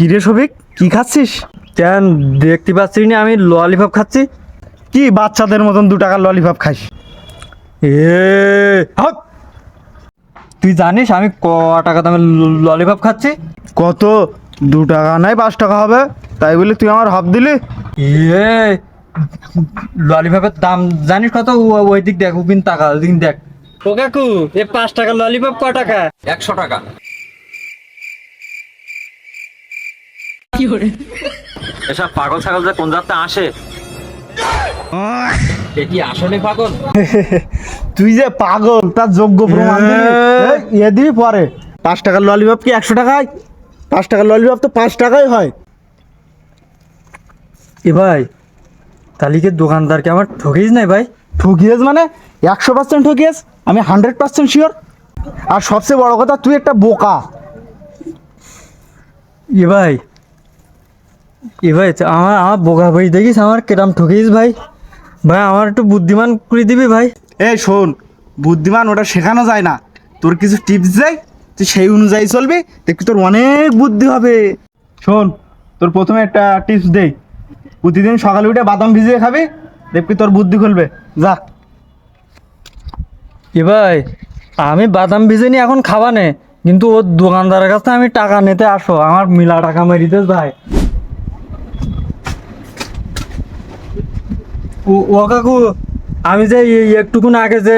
কি রে সবিক, কি খাচ্ছিস? কেন দেখতে পাচ্ছিস না আমি ললিপপ খাচ্ছি? কি বাচ্চাদের মতন 2 টাকার ললিপপ খাইস? হক! তুই জানিস আমি ক টাকা দামের ললিপপ খাচ্ছি? কত? 2 টাকা নাই 5 টাকা হবে, তাই বলে তুই আমার হাফ দিলি? এ ললিপপের দাম জানিস কত? ওই দিক দেখ, ওদিন টাকা ওদিন দেখ। ও কাকু, এ 5 টাকার ললিপপ ক টাকা? 100 টাকা। এসব পাগল ছাগল যে কোন জাতটা আসে, এ কি আসলে পাগল? তুই যে পাগল তার যোগ্য প্রমাণ দিলি। এ দিবি পরে। 5 টাকার ললিপপ কি 100 টাকায়? 5 টাকার ললিপপ তো 5 টাকাই হয়। এ ভাই, তালিকে দোকানদারকে আমার ঠকিস নাই ভাই? ঠকিয়েস মানে 100% ঠকিয়েস, আমি 100% শিওর। আর সবচেয়ে বড় কথা, তুই একটা বোকা। এ ভাই, আমার আমার বোকা ভাই দেখিস আমার কেরাম ঠকিস ভাই। ভাই আমার একটু বুদ্ধিমান করে দিবি ভাই। এই শোন, বুদ্ধিমান ওটা শেখানো যায় না, তোর কিছু টিপস দেয়, তুই সেই অনুযায়ী চলবি, দেখবি তোর অনেক বুদ্ধি হবে। শোন, তোর প্রথমে একটা টিপস দেই, প্রতিদিন সকালে উঠে বাদাম ভিজিয়ে খাবি, দেখবি তোর বুদ্ধি খুলবে। যা। এ ভাই, আমি বাদাম ভিজে নি এখন খাওয়া নে, কিন্তু ওর দোকানদারের কাছে আমি টাকা নিতে আসো, আমার মিলা টাকা মেরে দিস ভাই। ও কাকু, আমি যে একটুকুন আগে যে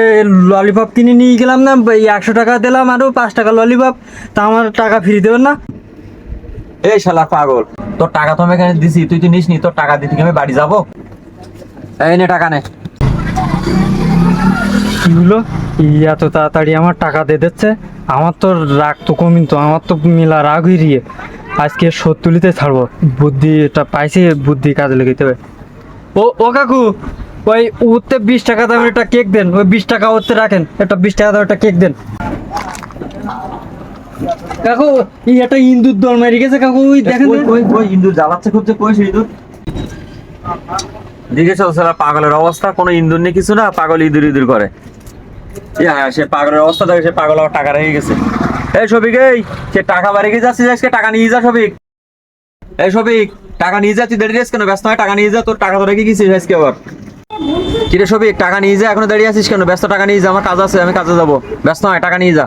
ললিপপ কিনে নিয়ে গেলাম না, 100 টাকা দিলাম আরও 5 টাকা ললিপপ, তা আমার টাকা ফিরিয়ে দেবেন না? এই শালা পাগল, তোর টাকা তো আমি এখানে দিছি, তুই তো নিস নি। তোর টাকা দিতে কি আমি বাড়ি যাবো? এই নে টাকা নে। কি হলো, এত তাড়াতাড়ি আমার টাকা দিয়ে দিচ্ছে? আমার তো রাগ তো কমিন, তো আমার তো মেলা রাগ হইরিয়ে, আজকে শোধ তুলিতে ছাড়বো। বুদ্ধিটা পাইছি, বুদ্ধি কাজে লেগে দেবে। ও কাকু, ওই ওতে 20 টাকা দামের একটা কেক দেন, ওই 20 টাকা ওতে রাখেন, একটা 20 টাকা দামের একটা কেক দেন। কাকু, এই একটা ইন্দুর দল মেরে গেছে কাকু, ওই দেখেন। ওই ইন্দুর জ্বালাচ্ছে খুঁজছে, কই সে ইন্দুর? দেখেছো শালা পাগলের অবস্থা, কোনো ইন্দুর নেই কিছু না, পাগল ইঁদুর ইঁদুর করে। হ্যাঁ, সে পাগলের অবস্থা দেখে, সে পাগল আমার টাকা রেখে গেছে। এই সবিক, এই সে টাকা বাড়ি গিয়ে যাচ্ছিস আজকে, টাকা নিয়ে যা সবিক। এই সবিক, টাকা নিয়ে যাচ্ছি, দাঁড়িয়ে আছিস কেন? ব্যস্ত হয়, টাকা নিয়ে যা, তোর টাকা তো রেখে গেছিস আজকে আবার। কিরে সবিক, টাকা নিয়ে যা, এখনো দাঁড়িয়ে আছিস কেন? ব্যস্ত, টাকা নিয়ে যা, আমার কাজ আছে, আমি কাজে যাবো। ব্যস্ত হয়, টাকা নিয়ে যা।